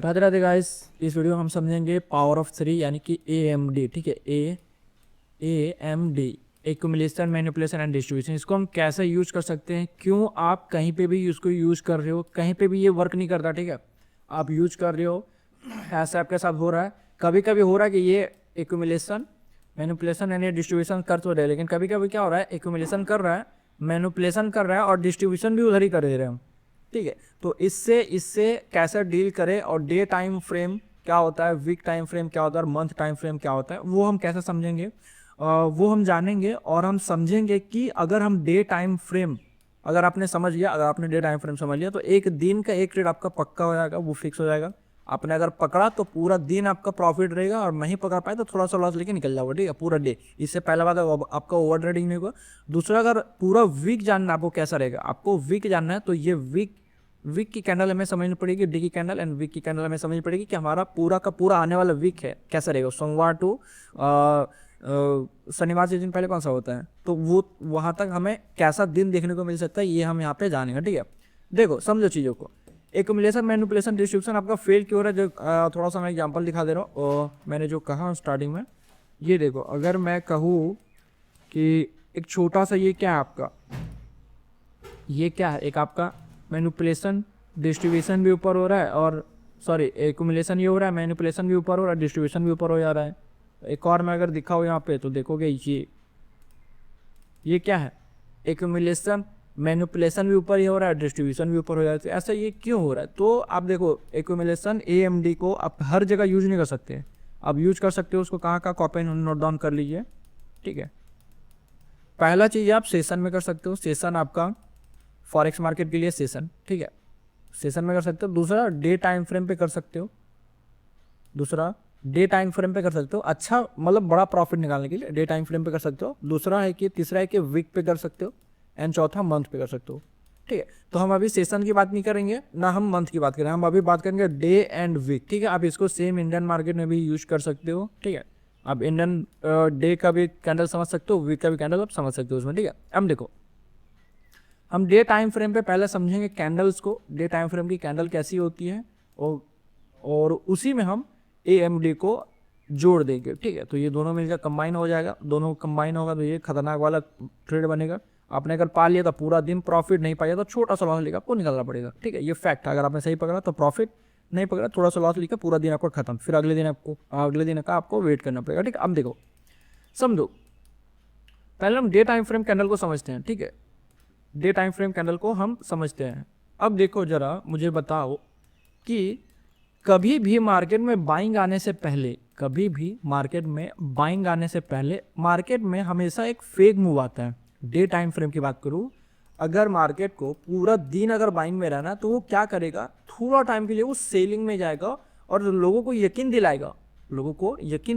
Radhe Radhe guys. इस video में हम समझेंगे पावर ऑफ थ्री यानी कि AMD। ठीक है, AMD accumulation, manipulation and distribution. इसको हम कैसे यूज कर सकते हैं, क्यों आप कहीं पे भी इसको यूज कर रहे हो, कहीं पे भी ये वर्क नहीं करता। ठीक है, आप यूज कर रहे हो, ऐसा आपके साथ हो रहा है। कभी कभी हो रहा है कि ये एक्यूमुलेशन, मैनिपुलेशन एंड डिस्ट्रीब्यूशन कर तो रहे हैं, लेकिन कभी कभी क्या हो रहा है, एक्यूमुलेशन कर रहा है, मैनिपुलेशन कर रहा है और डिस्ट्रीब्यूशन भी उधर ही कर दे रहे हैं हम। ठीक है, तो इससे इससे कैसे डील करें और डे टाइम फ्रेम क्या होता है, वीक टाइम फ्रेम क्या होता है और मंथ टाइम फ्रेम क्या होता है, वो हम कैसे समझेंगे, वो हम जानेंगे। और हम समझेंगे कि अगर हम डे टाइम फ्रेम, अगर आपने समझ लिया, अगर आपने डे टाइम फ्रेम समझ लिया तो एक दिन का एक ट्रेड आपका पक्का हो जाएगा, वो फिक्स हो जाएगा। आपने अगर पकड़ा तो पूरा दिन आपका प्रॉफिट रहेगा, और नहीं पकड़ पाए तो थोड़ा सा लॉस लेके निकल जाओगे। ठीक है, पूरा डे। इससे पहला बात आपका ओवर ट्रेडिंग नहीं होगा। दूसरा, अगर पूरा वीक जानना आपको कैसा रहेगा, आपको वीक जानना है तो ये वीक की कैंडल हमें समझनी पड़ेगी, डे की कैंडल एंड वीक की कैंडल हमें समझनी पड़ेगी कि हमारा पूरा का पूरा आने वाला वीक है कैसा रहेगा। सोमवार टू शनिवार से दिन पहले कौन सा होता है, तो वो वहां तक हमें कैसा दिन देखने को मिल सकता है, ये हम यहाँ पे जानेंगे। ठीक है, देखो समझो चीज़ों को। एक्यूमुलेशन, मैनिपुलेशन, डिस्ट्रीब्यूशन आपका फेल क्यों हो रहा है, जो थोड़ा सा मैं एग्जांपल दिखा दे रहा हूँ। और मैंने जो कहा स्टार्टिंग में, ये देखो, अगर मैं कहूँ कि एक छोटा सा, ये क्या है आपका, ये क्या है, एक आपका मैनिपुलेशन, डिस्ट्रीब्यूशन भी ऊपर हो रहा है, और सॉरी एक्यूमुलेशन ये हो रहा है, मैनिपुलेशन भी ऊपर हो रहा है, डिस्ट्रीब्यूशन भी ऊपर हो जा रहा है। एक और मैं अगर दिखाऊँ यहाँ पे तो देखोगे ये क्या है, एक्यूमुलेशन, मैनिपुलेशन भी ऊपर ही हो रहा है, डिस्ट्रीब्यूशन भी ऊपर हो जाता है। ऐसा ये क्यों हो रहा है, तो आप देखो एक्यूमुलेशन AMD को आप हर जगह यूज नहीं कर सकते। आप यूज कर सकते हो उसको कहाँ कहाँ, कॉपी नोट डाउन कर लीजिए। ठीक है, पहला चीज़ आप सेशन में कर सकते हो, सेशन आपका फॉरेक्स मार्केट के लिए सेशन। ठीक है, सेशन में कर सकते हो। दूसरा, डे टाइम फ्रेम पे कर सकते हो, दूसरा डे टाइम फ्रेम पे कर सकते हो, अच्छा मतलब बड़ा प्रॉफिट निकालने के लिए डे टाइम फ्रेम पे कर सकते हो। दूसरा है कि, तीसरा है कि वीक पे कर सकते हो, एंड चौथा मंथ पे कर सकते हो। ठीक है, तो हम अभी सेशन की बात नहीं करेंगे, ना हम मंथ की बात करेंगे, हम अभी बात करेंगे डे एंड वीक। ठीक है, आप इसको सेम इंडियन मार्केट में भी यूज कर सकते हो। ठीक है, आप इंडियन डे का भी कैंडल समझ सकते हो, वीक का भी कैंडल आप समझ सकते हो उसमें। ठीक है, अब देखो, हम डे टाइम फ्रेम पे पहले समझेंगे कैंडल्स को, डे टाइम फ्रेम की कैंडल कैसी होती है, और उसी में हम AMD को जोड़ देंगे। ठीक है, तो ये दोनों मिलकर कंबाइन हो जाएगा, दोनों कंबाइन होगा तो ये खतरनाक वाला ट्रेड बनेगा। आपने अगर पा लिया तो पूरा दिन प्रॉफिट, नहीं पाया तो छोटा सा लॉस लेकर आपको निकलना पड़ेगा। ठीक है, ये फैक्ट है। अगर आपने सही पकड़ा तो प्रॉफिट, नहीं पकड़ा थोड़ा सा लॉस लेकर पूरा दिन आपको खत्म, फिर अगले दिन का आपको वेट करना पड़ेगा। ठीक है, अब देखो समझो, पहले हम डे टाइम फ्रेम कैंडल को समझते हैं। ठीक है, डे टाइम फ्रेम कैंडल को हम समझते हैं। अब देखो जरा मुझे बताओ कि कभी भी मार्केट में बाइंग आने से पहले, कभी भी मार्केट में बाइंग आने से पहले मार्केट में हमेशा एक फेक मूव आता है। डे टाइम फ्रेम की बात करूं, अगर मार्केट को पूरा दिन अगर बाइंग में रहना तो वो क्या करेगा, थोड़ा टाइम के लिए वो सेलिंग में जाएगा और लोगों को यकीन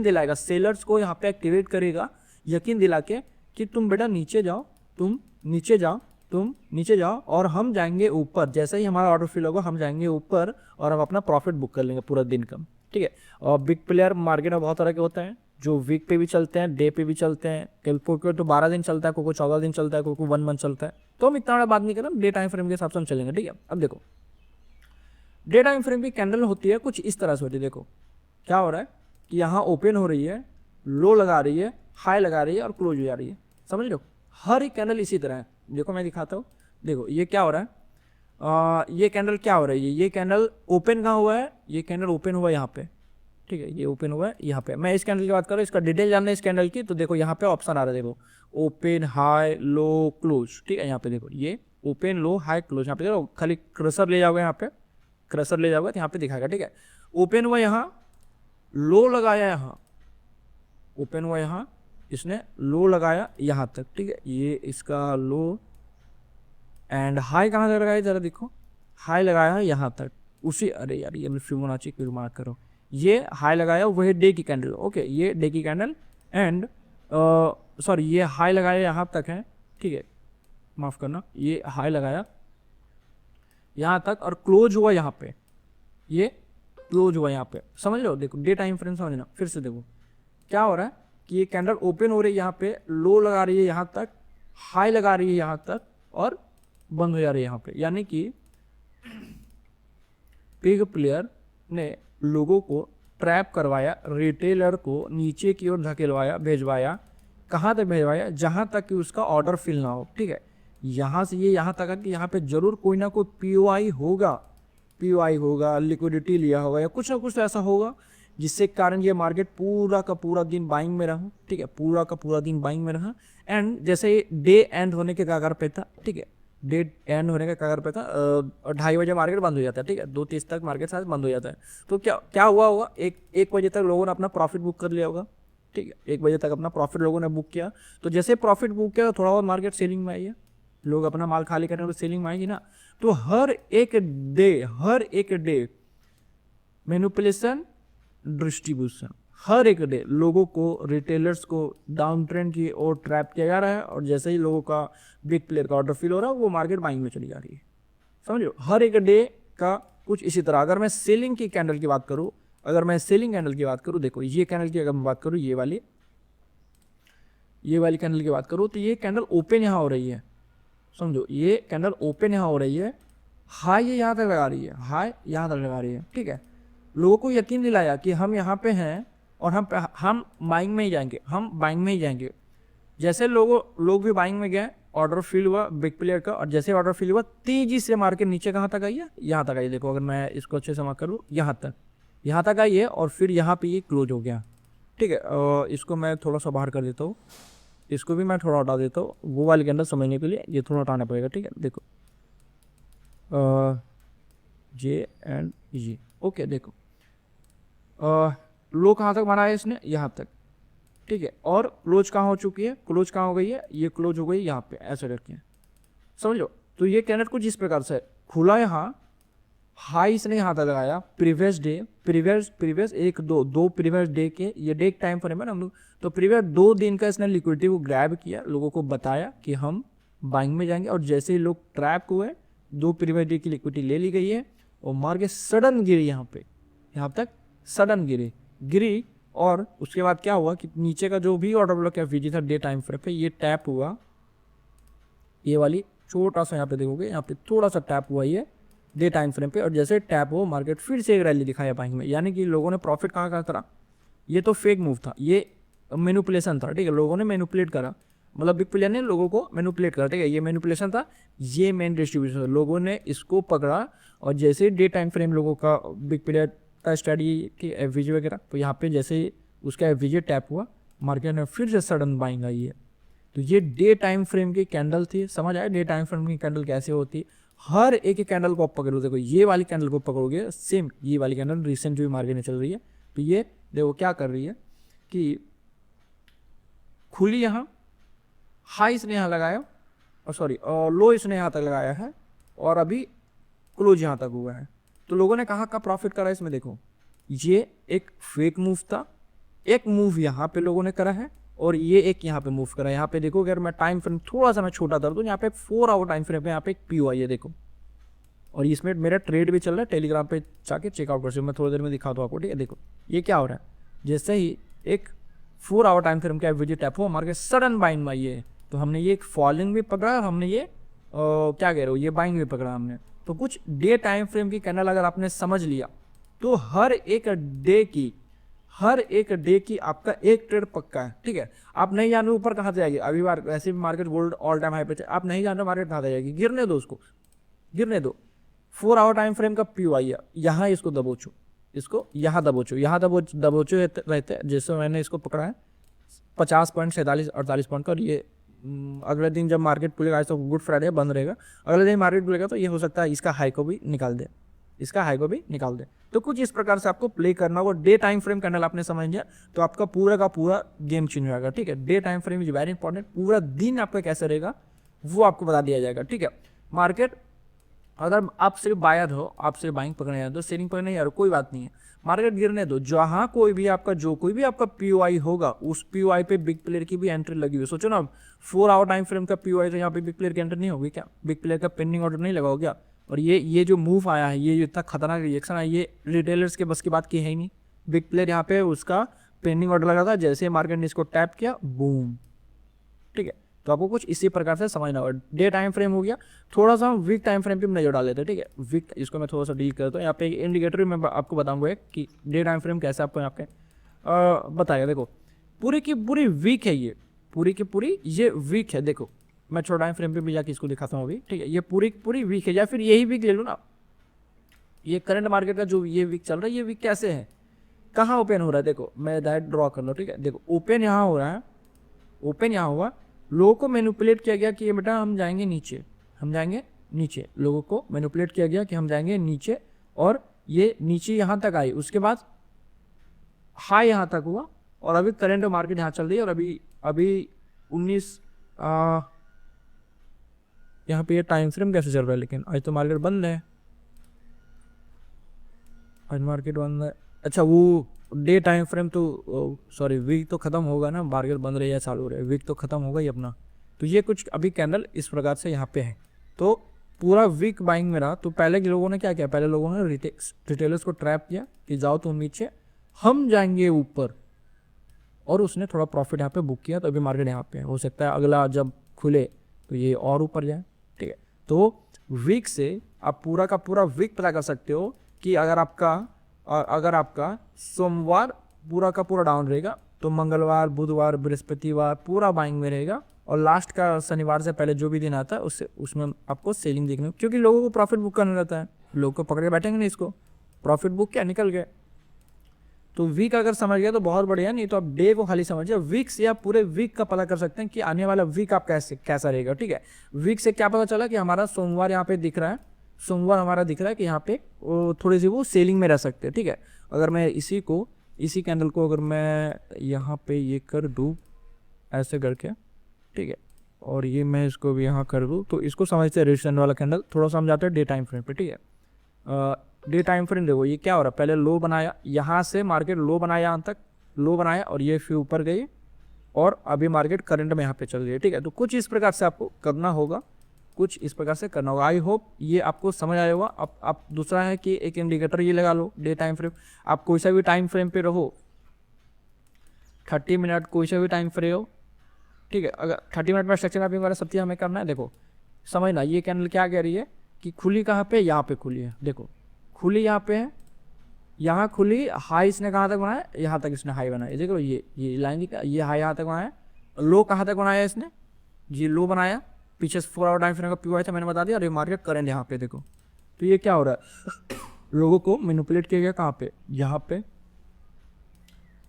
दिलाएगा, सेलर्स को यहाँ पे एक्टिवेट करेगा, यकीन दिला के कि तुम बेटा नीचे जाओ, तुम नीचे जाओ और हम जाएंगे ऊपर। जैसे ही हमारा ऑर्डर फिल होगा हम जाएंगे ऊपर और हम अपना प्रॉफिट बुक कर लेंगे पूरा दिन का। ठीक है, और बिग प्लेयर मार्केट में बहुत तरह के होते हैं, जो वीक पे भी चलते हैं, डे पे भी चलते हैं, कोई तो 12 दिन चलता है, कोई 14 दिन चलता है, कोई 1 मंथ चलता है। तो हम इतना बड़ा बात नहीं करें, डे टाइम फ्रेम के हिसाब से हम चलेंगे। ठीक है, अब देखो डे टाइम फ्रेम की कैंडल होती है कुछ इस तरह से होती है। देखो क्या हो रहा है कि यहाँ ओपन हो रही है, लो लगा रही है, हाई लगा रही है और क्लोज हो जा रही है। समझ लो, हर एक कैंडल इसी तरह है। देखो मैं दिखाता हूँ, देखो ये क्या हो रहा है, ये कैंडल क्या हो रही है, ये कैंडल ओपन कहाँ हुआ है, ये कैंडल ओपन हुआ है यहाँ पे। ठीक है, ये ओपन हुआ है यहाँ पे। मैं इस कैंडल की बात कर रहा हूँ, इसका डिटेल जानना है इस कैंडल की, तो देखो यहाँ पे ऑप्शन आ रहा है, देखो ओपन, हाई, लो, क्लोज। ठीक है, यहाँ पे देखो ये ओपन, लो, हाई, क्लोज। यहाँ पे देखो, खाली क्रसर ले जाओगे, यहाँ पे क्रसर ले जाओगे तो यहाँ पे दिखाएगा। ठीक है, ओपन हुआ यहाँ, लो लगाया यहाँ, ओपन हुआ यहाँ, इसने लो लगाया यहाँ तक। ठीक है, ये इसका लो, एंड हाई कहाँ तक लगाया, जरा देखो, हाई लगाया है यहाँ तक उसी, अरे यार ये फिबोनाची की मार्क करो, ये हाई लगाया वही डे की कैंडल। ओके, ये डे की कैंडल, एंड सॉरी ये हाई लगाया यहाँ तक है। ठीक है, माफ करना, ये हाई लगाया यहाँ तक और क्लोज हुआ यहाँ पे, ये क्लोज हुआ यहाँ पे। समझ लो, देखो डे टाइम फ्रेम समझना। फिर से देखो क्या हो रहा है कि ये कैंडल ओपन हो रही है यहाँ पे, लो लगा रही है यहाँ तक, हाई लगा रही है यहाँ तक और बंद हो जा रही है यहाँ पे। यानी कि बिग प्लेयर ने लोगों को ट्रैप करवाया, रिटेलर को नीचे की ओर धकेलवाया, भेजवाया, कहाँ तक भेजवाया, जहाँ तक कि उसका ऑर्डर फिल ना हो। ठीक है, यहाँ से ये यहाँ तक है कि यहाँ पे जरूर कोई ना कोई पीओआई होगा, लिक्विडिटी लिया होगा या कुछ ना कुछ तो ऐसा होगा जिससे कारण ये मार्केट पूरा का पूरा दिन बाइंग में रहा। ठीक है, पूरा का पूरा दिन बाइंग में रहा। एंड जैसे डे एंड होने के कगार पे था, ठीक है, डे एंड होने का कगार पे था, 2:30 बजे मार्केट बंद हो जाता है। ठीक है, 2:30 तक मार्केट शायद बंद हो जाता है। तो क्या क्या हुआ होगा, एक बजे तक लोगों ने अपना प्रॉफिट बुक कर लिया होगा। ठीक है, 1 बजे तक अपना प्रॉफिट लोगों ने बुक किया। तो जैसे प्रॉफिट बुक किया थोड़ा बहुत मार्केट सेलिंग में आई है, लोग अपना माल खाली करें तो सेलिंग में आएगी ना। तो हर एक डे मैनिपुलेशन, डिस्ट्रीब्यूशन, हर एक डे लोगों को, रिटेलर्स को डाउन ट्रेंड की ओर ट्रैप किया जा रहा है। और जैसे ही लोगों का बिग प्लेयर का ऑर्डर फिल हो रहा है वो मार्केट बाइंग में चली जा रही है। समझो, हर एक डे का कुछ इसी तरह। अगर मैं सेलिंग की कैंडल की बात करूं, देखो ये कैंडल की अगर मैं बात करूं, ये वाली कैंडल की बात करूं, तो ये कैंडल ओपन यहाँ हो रही है। समझो, ये कैंडल ओपन यहाँ हो रही है, हाई ये यहाँ तक लगा रही है, ठीक है। लोगों को यकीन दिलाया कि हम यहाँ पे हैं और हम बाइंग में ही जाएंगे, जैसे लोग भी बाइंग में गए, ऑर्डर फिल हुआ बिग प्लेयर का, और जैसे ऑर्डर फिल हुआ तेजी से मार्केट नीचे कहाँ तक आई है, यहाँ तक आई। देखो अगर मैं इसको अच्छे से मार्क करूँ, यहाँ तक आई है और फिर यहाँ पे ये क्लोज हो गया। ठीक है, इसको मैं थोड़ा सा बाहर कर देता हूँ, इसको भी मैं थोड़ा हटा देता हूँ, वो वाले के अंदर समझने के लिए ये थोड़ा हटाना पड़ेगा। ठीक है, देखो जे एंड जी, ओके। देखो लो कहाँ तक बनाया है इसने, यहाँ तक। ठीक है, और क्लोज कहाँ हो चुकी है, क्लोज कहाँ हो गई है, ये क्लोज हो गई यहाँ पे, ऐसे करके समझ लो। तो ये कैंडल कुछ इस प्रकार से खुला, यहाँ हाई इसने यहाँ तक लगाया, प्रीवियस डे के, ये डे टाइम फ्रेम है ना हम लोग, तो प्रीवियस 2 दिन का इसने लिक्विडिटी को ग्रैब किया, लोगों को बताया कि हम बाइंग में जाएंगे, और जैसे ही लोग ट्रैप हुए 2 प्रीवियस डे की लिक्विडिटी ले ली गई है और मार्केट सडन गिरी, यहाँ तक सडन गिरी। और उसके बाद क्या हुआ कि नीचे का जो भी ऑर्डर ब्लॉक या वीजी था डे टाइम फ्रेम पे, ये टैप हुआ, ये वाली छोटा सा यहाँ पे देखोगे, यहाँ पे थोड़ा सा टैप हुआ ये डे टाइम फ्रेम पे, और जैसे टैप हो मार्केट फिर से एक रैली दिखाया बाइंग में। यानी कि लोगों ने प्रॉफिट कहाँ करा, ये तो फेक मूव था, ये मैनिपुलेशन था। ठीक है, लोगों ने मैनिपुलेट करा, मतलब बिग प्लेयर ने लोगों को मैनिपुलेट करा। ठीक है, ये मैनिपुलेशन था, ये मेन डिस्ट्रीब्यूशन, लोगों ने इसको पकड़ा। और जैसे डे टाइम फ्रेम लोगों का बिग प्लेयर का स्टडी की एफवीजी वगैरह, तो यहाँ पे जैसे उसका एफवीजी टैप हुआ, मार्केट में फिर से सडन बाइंग आई है। तो ये डे टाइम फ्रेम की कैंडल थी। समझ आया डे टाइम फ्रेम की कैंडल कैसे होती। हर एक कैंडल को आप पकड़ो, देखो ये वाली कैंडल को पकड़ोगे, सेम ये वाली कैंडल रिसेंट जो मार्केट में चल रही है, तो ये देखो क्या कर रही है कि खुली यहाँ, हाई इसने यहाँ लगाया, और सॉरी लो इसने यहाँ तक लगाया है, और अभी क्लोज यहाँ तक हुआ है। तो लोगों ने कहाँ का प्रॉफिट करा इसमें, देखो ये एक फेक मूव था, एक मूव यहाँ पे लोगों ने करा है, और ये एक यहाँ पे मूव करा है। यहाँ पे देखो अगर मैं टाइम फ्रेम थोड़ा सा मैं छोटा कर दूँ, यहाँ पे 4 आवर टाइम फ्रेम पे यहाँ पे एक पीओ आई है, देखो। और इसमें मेरा ट्रेड भी चल रहा है, टेलीग्राम पे जाके चेकआउट कर सकते हो, मैं थोड़ी देर में दिखाता हूँ आपको। ठीक है, देखो ये क्या हो रहा है, जैसे ही एक 4 आवर टाइम फ्रेम का एवरेज टैप हो, मार्केट सडन बाइंग में आई है। तो हमने ये एक फॉलिंग भी पकड़ा, हमने ये क्या कह रहे हो, ये बाइंग भी पकड़ा हमने। तो कुछ डे टाइम फ्रेम की कैंडल अगर आपने समझ लिया, तो हर एक डे की आपका एक ट्रेड पक्का है। ठीक है, आप नहीं जान रहे ऊपर कहाँ से जाएगी, अभी बार वैसे भी market gold all time high पे, आप नहीं जान रहे मार्केट कहाँ से जाएगी, गिरने दो उसको, गिरने दो। 4 आवर टाइम फ्रेम का पी आई है, यहाँ इसको दबोचो, इसको यहाँ दबोचो, रहते। जैसे मैंने इसको पकड़ा है 50 पॉइंट 47-48 पॉइंट का, और ये अगले दिन जब मार्केट खुलेगा, तो गुड फ्राइडे बंद रहेगा, अगले दिन मार्केट खुलेगा तो ये हो सकता है इसका हाई को भी निकाल दे, तो कुछ इस प्रकार से आपको प्ले करना होगा। डे टाइम फ्रेम कैंडल आपने समझ लिया तो आपका पूरा का पूरा गेम चेंज हो जाएगा। ठीक है, day time frame is very important, पूरा दिन आपका कैसे रहेगा वो आपको बता दिया जाएगा। ठीक है, मार्केट अगर आप सिर्फ बायर हो, आप सिर्फ बाइंग पकड़ने जा, तो सेलिंग पकड़ने जा रहे हो, कोई बात नहीं है, मार्केट गिरने दो। जहां कोई भी आपका पीओआई होगा, उस पीओआई पे बिग प्लेयर की भी एंट्री लगी हुई। सोचो ना, 4 आवर टाइम फ्रेम का पीओआई, तो यहाँ पे बिग प्लेयर की एंट्री नहीं होगी क्या, बिग प्लेयर का पेंडिंग ऑर्डर नहीं लगा हो क्या। और ये जो मूव आया है, ये जो इतना खतरनाक रिएक्शन आया, ये रिटेलर्स के बस की बात की है ही नहीं। बिग प्लेयर यहाँ पे उसका पेंडिंग ऑर्डर लगा था, जैसे मार्केट ने इसको टैप किया, बूम। ठीक है, तो आपको कुछ इसी प्रकार से समझना होगा। डे टाइम फ्रेम हो गया, थोड़ा सा हम वीक टाइम फ्रेम पे नजर डाल लेते हैं, ठीक है। वीक इसको मैं थोड़ा सा डील करता हूँ। यहाँ पे इंडिकेटर भी मैं आपको बताऊंगा कि डे टाइम फ्रेम कैसे आपको यहाँ पे बताएगा। देखो पूरी की पूरी वीक है, ये पूरी की पूरी ये वीक है। देखो मैं छोटा टाइम फ्रेम पे भी जाके इसको दिखाता हूँ अभी, ठीक है। ये पूरी की पूरी वीक है, या फिर यही वीक ले लो ना, ये करंट मार्केट का जो ये वीक चल रहा है, ये वीक कैसे है, कहाँ ओपन हो रहा है। देखो मैं डायरेक्ट ड्रॉ कर लो, ठीक है। देखो ओपन यहाँ हो रहा है, ओपन यहाँ हुआ, लोगों को मैनिपुलेट किया गया कि ये बेटा हम जाएंगे नीचे, हम जाएंगे नीचे। लोगों को मैनिपुलेट किया गया कि हम जाएंगे नीचे, और ये नीचे यहाँ तक आई, उसके बाद हाई यहाँ तक हुआ, और अभी करंट मार्केट यहाँ चल रही है। और अभी 19 यहाँ पे ये टाइम फ्रेम कैसे चल रहा है, लेकिन आज तो मार्केट बंद है, आज मार्केट बंद है। अच्छा वो डे टाइम फ्रेम तो सॉरी वीक तो खत्म होगा ना, मार्केट बंद रही है चालू रहे, वीक तो खत्म होगा ही अपना। तो ये कुछ अभी कैंडल इस प्रकार से यहाँ पे है, तो पूरा वीक बाइंग में रहा। तो पहले के लोगों ने क्या किया, पहले लोगों ने रिटेलर्स को ट्रैप किया कि जाओ तुम नीचे, हम जाएंगे ऊपर, और उसने थोड़ा प्रॉफिट यहाँ पे बुक किया। तो अभी मार्केट यहाँ पे है, हो सकता है अगला जब खुले तो ये और ऊपर जाए, ठीक है। तो वीक से आप पूरा का पूरा वीक पता कर सकते हो कि अगर आपका सोमवार पूरा का पूरा डाउन रहेगा तो मंगलवार, बुधवार, बृहस्पतिवार पूरा बाइंग में रहेगा, और लास्ट का शनिवार से पहले जो भी दिन आता है उसमें आपको सेलिंग देखने को, क्योंकि लोगों को प्रॉफिट बुक करना रहता है, लोग को पकड़ के बैठेंगे नहीं, इसको प्रॉफिट बुक क्या निकल गए। तो वीक अगर समझ गया तो बहुत बढ़िया, नहीं तो आप डे को खाली समझिए। वीक से आप पूरे वीक का पता कर सकते हैं कि आने वाला वीक आप कैसा रहेगा, ठीक है। वीक से क्या पता चला कि हमारा सोमवार यहाँ पे दिख रहा है, सोमवार हमारा दिख रहा है कि यहाँ पे थोड़ी सी वो सेलिंग में रह सकते हैं, ठीक है। अगर मैं इसी कैंडल को अगर मैं यहाँ पे ये कर दूँ ऐसे करके, ठीक है, और ये मैं इसको भी यहाँ कर दूँ, तो इसको समझते हैं रेजिस्टेंस वाला कैंडल। थोड़ा समझाते हैं डे टाइम फ्रेम पे, ठीक है। डे टाइम फ्रेम देखो ये क्या हो रहा है, पहले लो बनाया, यहाँ से मार्केट लो बनाया, यहाँ तक लो बनाया, और ये फिर ऊपर गई, और अभी मार्केट करंट में यहाँ पे चल रही है, ठीक है। तो कुछ इस प्रकार से आपको करना होगा, कुछ इस प्रकार से करना होगा। आई होप ये आपको समझ आया होगा। अब आप दूसरा है कि एक इंडिकेटर ये लगा लो, डे टाइम फ्रेम। आप कोई सा भी टाइम फ्रेम पे रहो, 30 मिनट कोई सा भी टाइम फ्रेम हो, ठीक है। अगर 30 मिनट में स्ट्रक्चर मैपिंग वाला सब चीज़ हमें करना है, देखो समझना ये कैंडल क्या कह रही है कि खुली कहाँ पे, यहाँ पे खुली है, देखो खुली यहाँ पे है, यहाँ खुली, हाई इसने कहाँ तक बनाया, यहाँ तक इसने हाई बनाया, देखो ये लाइन का ये हाई यहाँ तक बनाया, लो कहाँ तक बनाया इसने, ये लो बनाया, पीछे 4 आवर टाइम फ्रेम का पी था मैंने बता दिया, और ये मार्केट करेंट यहाँ पे देखो। तो ये क्या हो रहा है, लोगों को मैनिपुलेट किया गया कहाँ पे, यहाँ पे,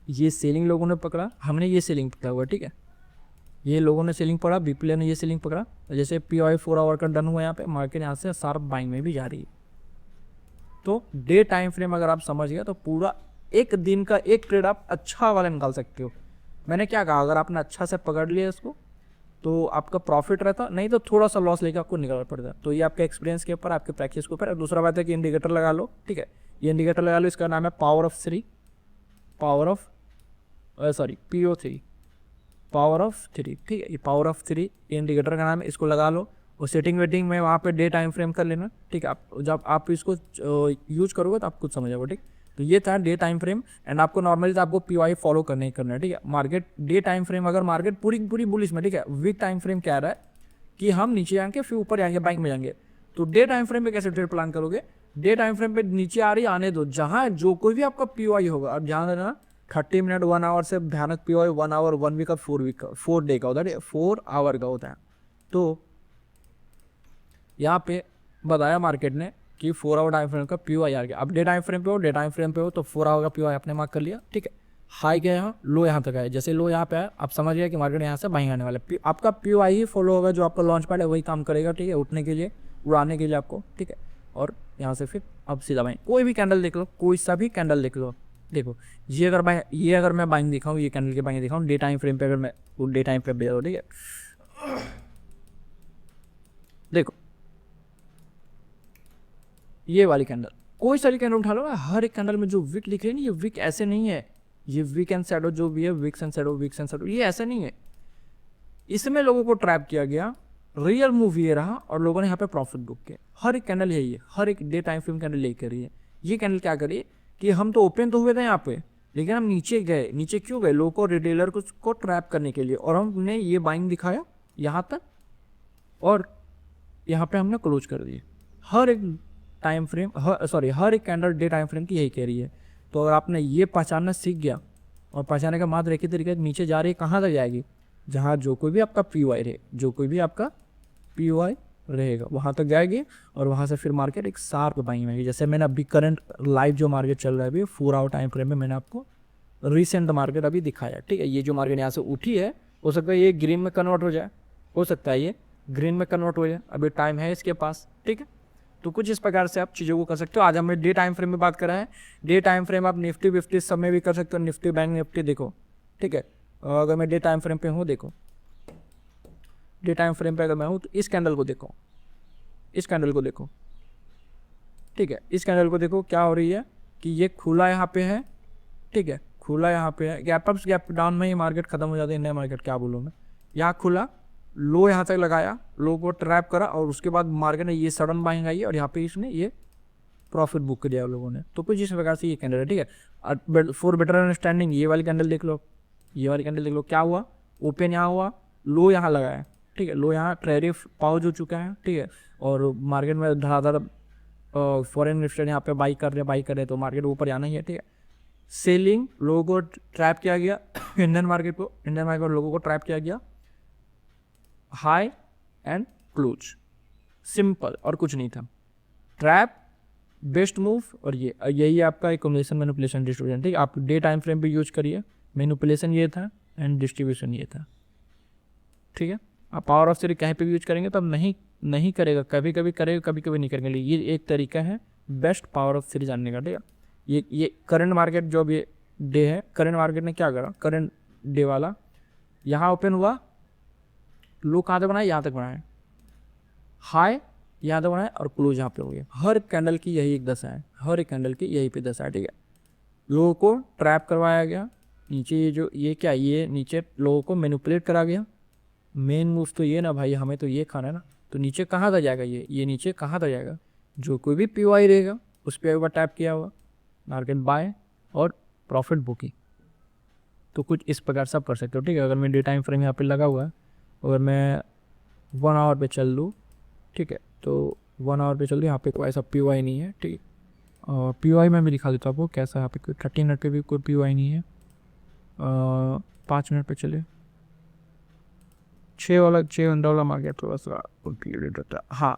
ये सेलिंग लोगों ने पकड़ा, हमने ये सेलिंग पकड़ा हुआ, ठीक है। ये लोगों ने सेलिंग पकड़ा, बी प्लेयर ने ये सेलिंग पकड़ा, जैसे पी 4 आवर का डन हुआ यहाँ पे, मार्केट यहाँ से शार्प बाइंग में भी जा रही है। तो डे टाइम फ्रेम अगर आप समझ गए तो पूरा एक दिन का एक ट्रेड आप अच्छा वाला निकाल सकते हो। मैंने क्या कहा, अगर आपने अच्छा से पकड़ लिया इसको तो आपका प्रॉफिट रहता, नहीं तो थोड़ा सा लॉस लेकर आपको निकालना पड़ता। तो ये आपके एक्सपीरियंस के ऊपर, आपके प्रैक्टिस के ऊपर। दूसरा बात है कि इंडिकेटर लगा लो, ठीक है। ये इंडिकेटर लगा लो, इसका नाम है पावर ऑफ PO3, ठीक है। ये पावर ऑफ 3 इंडिकेटर का नाम है, इसको लगा लो, और सेटिंग वेटिंग में वहाँ पे डे टाइम फ्रेम कर लेना, ठीक है। आप जब आप इसको यूज करोगे तो आप कुछ समझ जाओगे, ठीक। तो ये था डे टाइम फ्रेम, एंड आपको नॉर्मली तो आपको PY फॉलो करना ही करना है, ठीक है। मार्केट डे टाइम फ्रेम, अगर मार्केट पूरी बुलिश में, ठीक है। वीक टाइम फ्रेम क्या रहा है कि हम नीचे जाएंगे फिर ऊपर जाएंगे, बैंक में जाएंगे। तो डे टाइम फ्रेम पे कैसे ट्रेड प्लान करोगे, डे टाइम फ्रेम पे नीचे आ रही आने दो, जहाँ जो कोई भी आपका PY होगा, अब ध्यान देना 30 मिनट 1 आवर से भयानक PY 1 आवर 1 वीक और 4 डे का होता है, 4 आवर का होता है। तो यहाँ पे बताया मार्केट ने कि 4 आवर टाइम फ्रेम का PY आ गया। अब डे टाइम फ्रेम पे हो तो 4 आवर का PY आपने मार्क कर लिया, ठीक है। हाई गया यहाँ, लो यहाँ तक आया, जैसे लो यहाँ पे आया आप समझ गया कि मार्केट यहाँ से बाइंग आने वाला है। आपका PY ही फॉलो होगा, जो आपका लॉन्च पैड है वही काम करेगा, ठीक है, उठने के लिए, उड़ाने के लिए आपको, ठीक है। और यहाँ से फिर अब सीधा बाइंग, कोई भी कैंडल देख लो, कोई सा भी कैंडल देख लो, देखो ये अगर मैं बाइंग दिखाऊँ, ये कैंडल की बाइंग दिखाऊँ डे टाइम फ्रेम पे, अगर मैं डे टाइम फ्रेम पे, ठीक है। देखो ये वाली कैंडल, कोई सारी कैंडल उठा लो, हर एक कैंडल में जो विक लिख रही है ना, ये विक ऐसे नहीं है, ये विक एंड शैडो जो भी है, विक्स एंड शैडो, ये ऐसा नहीं है। इसमें लोगों को ट्रैप किया गया, रियल मूव ये रहा, और लोगों ने यहाँ पे प्रॉफिट बुक किया। हर एक कैंडल यही है, हर एक डे टाइम फ्रेम कैंडल यही कर रही है। ये कैंडल क्या करिए कि हम तो ओपन तो हुए थे यहाँ पे, लेकिन हम नीचे गए, नीचे क्यों गए, लोगों को रिटेलर को ट्रैप करने के लिए, और हमने ये बाइंग दिखाया, यहाँ तक, और यहाँ पे हमने क्लोज कर दिए। हर एक टाइम फ्रेम, हर एक कैंडल डे टाइम फ्रेम की यही कह रही है। तो अगर आपने ये पहचानना सीख गया, और पहचानने का मात्र एक ही तरीके से नीचे जा रही है, कहाँ तक जाएगी, जहाँ जो कोई भी आपका POI रहे, जो कोई भी आपका POI रहेगा वहाँ तक जाएगी, और वहाँ से फिर मार्केट एक शार्प बाइंग में। जैसे मैंने अभी करंट लाइव जो मार्केट चल रहा है अभी 4 आवर टाइम फ्रेम में, मैंने आपको रिसेंट मार्केट अभी दिखाया, ठीक है। ये जो मार्केट यहाँ से उठी है, हो सकता है ये ग्रीन में कन्वर्ट हो जाए, हो सकता है ये ग्रीन में कन्वर्ट हो जाए, अभी टाइम है इसके पास, ठीक है। तो कुछ इस प्रकार से आप चीज़ों को कर सकते हो। आज हमने डे टाइम फ्रेम में बात करा है। डे टाइम फ्रेम आप निफ्टी विफ्टी सब में भी कर सकते हो, निफ्टी बैंक निफ्टी देखो, ठीक है। अगर मैं डे टाइम फ्रेम पे हूँ, देखो डे टाइम फ्रेम पे अगर मैं हूँ तो इस कैंडल को देखो, इस कैंडल को देखो, ठीक है। इस कैंडल को देखो क्या हो रही है कि ये खुला यहाँ पे है, ठीक है, खुला यहाँ पे है, गैप अप्स गैप डाउन में ही मार्केट खत्म हो जाती है, नया मार्केट क्या बोलूँ मैं। यहाँ खुला, लो यहाँ तक लगाया, लो को ट्रैप करा, और उसके बाद मार्केट ने ये सडन बाइंग आई और यहाँ पे इसने ये प्रॉफिट बुक किया लोगों ने। तो कुछ इस प्रकार से ये कैंडल है, ठीक है। फॉर बेटर अंडरस्टैंडिंग ये वाली कैंडल देख लो, ये वाली कैंडल देख लो, क्या हुआ, ओपन यहाँ हुआ, लो यहाँ लगाया, ठीक है, लो यहाँ टैरिफ पाउज हो चुका है, ठीक है। और मार्केट में धड़ाधड़ फॉरेन इन्वेस्टर यहाँ पे बाई कर रहे, तो मार्केट ऊपर जाना ही है, ठीक है। सेलिंग लोगों को ट्रैप किया गया, इंडियन मार्केट लोगों को ट्रैप किया गया, हाई एंड क्लोज, सिंपल, और कुछ नहीं था। ट्रैप, बेस्ट मूव, और ये यही आपका एक्यूमुलेशन मैनिपुलेशन डिस्ट्रीब्यूशन, ठीक है। आप डे टाइम फ्रेम पे यूज करिए, मैनिपुलेशन ये था एंड डिस्ट्रीब्यूशन ये था, ठीक है। आप पावर ऑफ सीरीज कहीं पे भी यूज करेंगे तो अब नहीं करेगा, कभी कभी करेगा, कभी कभी नहीं करेंगे। ये एक तरीका है बेस्ट पावर ऑफ सीरीज जानने का, ठीक है। ये करंट मार्केट जो अब ये डे है, करंट मार्केट ने क्या करा, करंट डे वाला यहाँ ओपन हुआ, लो कहाँ तक बनाया, यहाँ तक बनाया, हाई यहाँ तक बनाया, और क्लोज यहाँ पे हो गया। हर कैंडल की यही एक दशा है, हर एक कैंडल की यही पे दशा है, ठीक है। लोगों को ट्रैप करवाया गया नीचे, ये जो ये क्या, ये नीचे लोगों को मैनिपुलेट करा गया। मेन मूव तो ये ना भाई, हमें तो ये खाना है ना, तो नीचे कहाँ तक जाएगा, ये नीचे कहाँ तक जाएगा, जो कोई भी POI रहेगा उस पर एक बार टैप किया हुआ, मार्केट बाय और प्रॉफिट बुकिंग। तो कुछ इस प्रकार से आप कर सकते हो, ठीक है। अगर मैं डे टाइम फ्रेम यहाँ पे लगा हुआ है, अगर मैं 1 आवर पे चल लूँ, ठीक है, तो 1 आवर पे चल लूँ, यहाँ पे कोई ऐसा POI नहीं है, ठीक है। और POI में भी दिखा देता हूँ आपको कैसा, यहाँ पे कोई 30 मिनट पे भी कोई POI नहीं है। 5 मिनट पे चले, 6 घंटा वाला मार्केट थोड़ा सा पीरियड रहता है, हाँ।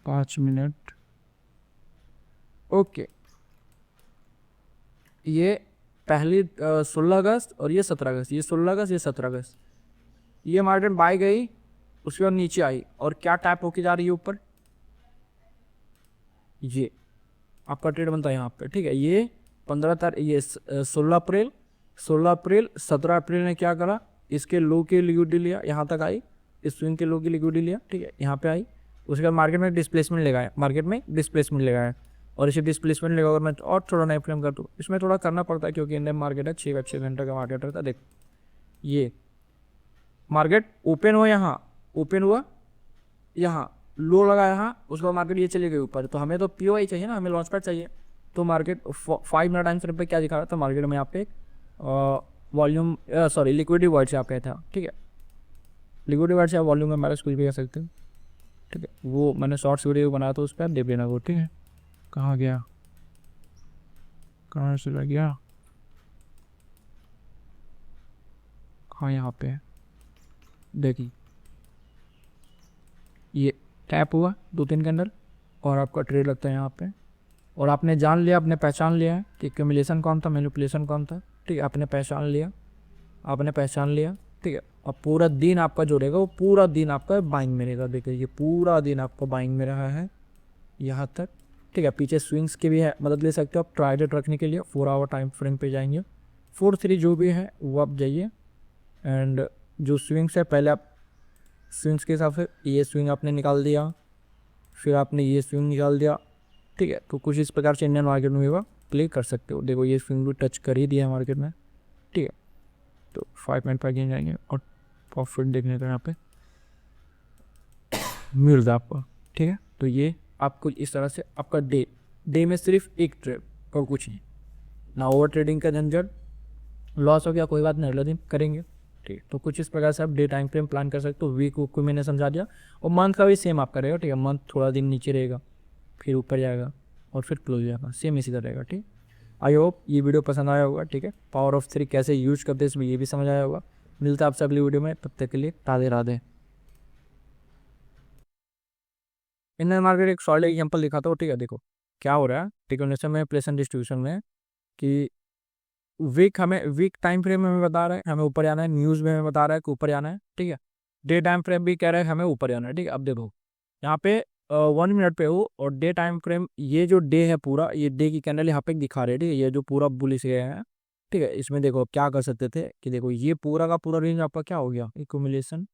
5 मिनट, ओके। ये पहली 16 अगस्त और ये 17 अगस्त, ये 16 अगस्त, ये 17 अगस्त, ये मार्केट बाय गई, उसके बाद नीचे आई, और क्या टैप होके जा रही है ऊपर, ये आपका ट्रेड बनता है यहाँ पे, ठीक है। ये 15 तारीख, ये 16 अप्रैल, 17 अप्रैल ने क्या करा, इसके लो की लिक्विडिटी लिया, यहाँ तक आई, इस स्विंग के लो की लिक्विडिटी लिया, ठीक है, यहाँ पे आई, उसके बाद मार्केट में डिस्प्लेसमेंट लगाया, और इसे डिस्प्लेसमेंट लगा, अगर मैं और थोड़ा टाइम फ्रेम कर दूँ, इसमें थोड़ा करना पड़ता है क्योंकि इंडियन मार्केट है, 6 घंटे का मार्केट रहता है। देख ये मार्केट ओपन हुआ, यहाँ ओपन हुआ, यहाँ लो लगा, यहाँ उसके बाद मार्केट ये चली गई ऊपर, तो हमें तो POI चाहिए ना, हमें लॉन्च पैड चाहिए। तो मार्केट 5 मिनट टाइम फ्रेम पे क्या दिखा रहा था, मार्केट में यहाँ पे वॉल्यूम लिक्विडिटी वर्ड से आप कहते हैं, ठीक है। लिक्विडिटी वर्ड से आप वॉल्यूम में हमारे कुछ भी कह सकते हैं, ठीक है। वो मैंने शॉर्ट्स वीडियो बनाया तो उस पर आप देख लेना वो, ठीक है। कहाँ गया, कहाँ से लग गया, हाँ यहाँ पे देखिए, ये टैप हुआ 2-3 कैंडल, और आपका ट्रेड लगता है यहाँ पे, और आपने जान लिया, आपने पहचान लिया है कि एक्यूमुलेशन कौन था, मैनिपुलेशन कौन था, ठीक है। आपने पहचान लिया, ठीक है। अब पूरा दिन आपका जो रहेगा वो पूरा दिन आपका बाइंग में रहेगा। देखिए ये पूरा दिन आपका बाइंग में रहा है यहाँ तक, ठीक है। पीछे स्विंग्स की भी है, मदद ले सकते हो आप टारगेट रखने के लिए। 4 आवर टाइम फ्रेम पे जाएंगे, 4-3 जो भी है वो आप जाइए, एंड जो स्विंग्स है पहले आप स्विंग्स के हिसाब से, ये स्विंग आपने निकाल दिया, फिर आपने ये स्विंग निकाल दिया, ठीक है। तो कुछ इस प्रकार से इंडियन मार्केट में भी प्ले कर सकते हो। देखो ये स्विंग भी टच कर ही दिया है मार्केट में, ठीक है। तो 5 मिनट पर अगेन जाएंगे और प्रॉफिट देखने का यहाँ पे मिल रहा आपको, ठीक है। तो ये आपको इस तरह से आपका डे में सिर्फ एक ट्रेड और कुछ नहीं, ना ओवर ट्रेडिंग का झंझट, लॉस हो गया कोई बात नहीं, अगले दिन करेंगे। ठीक, तो कुछ इस प्रकार से आप डे टाइम फ्रेम प्लान कर सकते हो। वीक को मैंने समझा दिया, और मंथ का भी सेम आप करेगा। ठीक है, मंथ थोड़ा दिन नीचे रहेगा, फिर ऊपर जाएगा और फिर क्लोज हो जाएगा, सेम इसी तरह रहेगा। ठीक, आई होप ये वीडियो पसंद आया होगा। ठीक है, पावर ऑफ 3 कैसे यूज करते हैं इसमें ये भी समझ आया होगा। मिलता है आपसे अगली वीडियो में, तब तक के लिए राधे राधे। इंडियन मार्केट एक सॉलिड एग्जांपल दिखाता हूँ। ठीक है, देखो क्या हो रहा है टेक्नोलॉजी में, प्लेसन डिस्ट्रीब्यूशन में, कि वीक टाइम फ्रेम में हमें बता रहा है हमें ऊपर जाना है, न्यूज़ में हमें बता रहा है कि ऊपर जाना है। ठीक है, डे टाइम फ्रेम भी कह रहा है हमें ऊपर जाना है। ठीक है, अब देखो यहाँ पे 1 मिनट पे हो, और डे टाइम फ्रेम ये जो डे है पूरा, ये डे की कैंडल यहाँ पे दिखा रहे हैं। ठीक है, ये जो पूरा बुलिश है। ठीक है, इसमें देखो क्या कर सकते थे कि देखो ये पूरा का पूरा रेंज आपका क्या हो गया, एक्यूमुलेशन।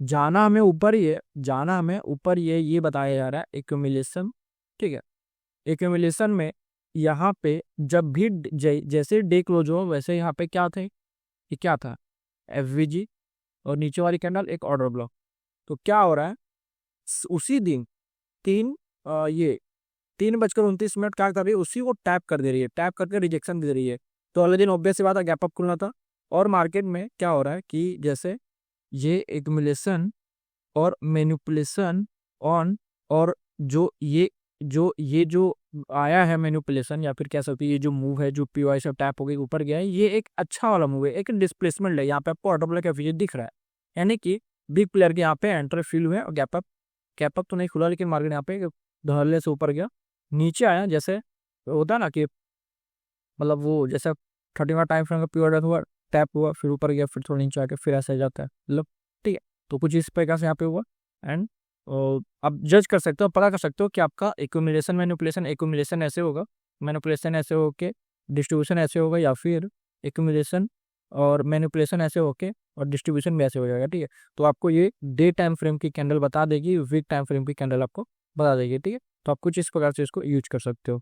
जाना हमें ऊपर ही है, जाना हमें ऊपर ही है, ये बताया जा रहा है एक्यूमुलेशन। ठीक है, एक्यूमुलेशन में यहाँ पे जब भी जैसे डे क्लोज हो वैसे यहाँ पे क्या थे, ये क्या था, एफवीजी, और नीचे वाली कैंडल एक ऑर्डर ब्लॉक। तो क्या हो रहा है, उसी दिन ये 3:29 क्या कर रही है, उसी को टैप कर दे रही है, टैप करके रिजेक्शन दे रही है। तो अगले दिन ऑब्वियस सी बात है गैप अप खुलना था। और मार्केट में क्या हो रहा है कि जैसे ये एक्यूमुलेशन और मैनिपुलेशन ऑन, और जो आया है मैनिपुलेशन, या फिर कह सकते हैं ये जो मूव है, जो पीवाई से टैप हो गई ऊपर गया है, ये एक अच्छा वाला मूव है, एक डिस्प्लेसमेंट है। यहाँ पे आपको ऑर्डर ब्लॉक एफिशिएंट दिख रहा है, यानी कि बिग प्लेयर के यहाँ पे एंटर फील हुए और गैप अप तो नहीं खुला, लेकिन मार्केट यहाँ पे धड़ल्ले से ऊपर गया, नीचे आया। जैसे होता है ना कि मतलब वो जैसे 30वां टाइम फ्रेम का पीरियड हुआ, टैप हुआ, फिर ऊपर गया, फिर थोड़ा नीचे आके फिर ऐसा जाता है मतलब। ठीक है, तो कुछ इस प्रकार से यहाँ पे हुआ। एंड आप जज कर सकते हो, पता कर सकते हो कि आपका एक्यूमुलेशन ऐसे होगा, मैनिपुलेशन ऐसे होके डिस्ट्रीब्यूशन ऐसे होगा, या फिर एक्यूमुलेशन और मैनिपुलेशन ऐसे होके और डिस्ट्रीब्यूशन भी ऐसे हो जाएगा। ठीक है, तो आपको ये डे टाइम फ्रेम की कैंडल बता देगी, वीक टाइम फ्रेम की कैंडल आपको बता देगी। ठीक है, तो आप कुछ इस प्रकार से इसको यूज कर सकते हो।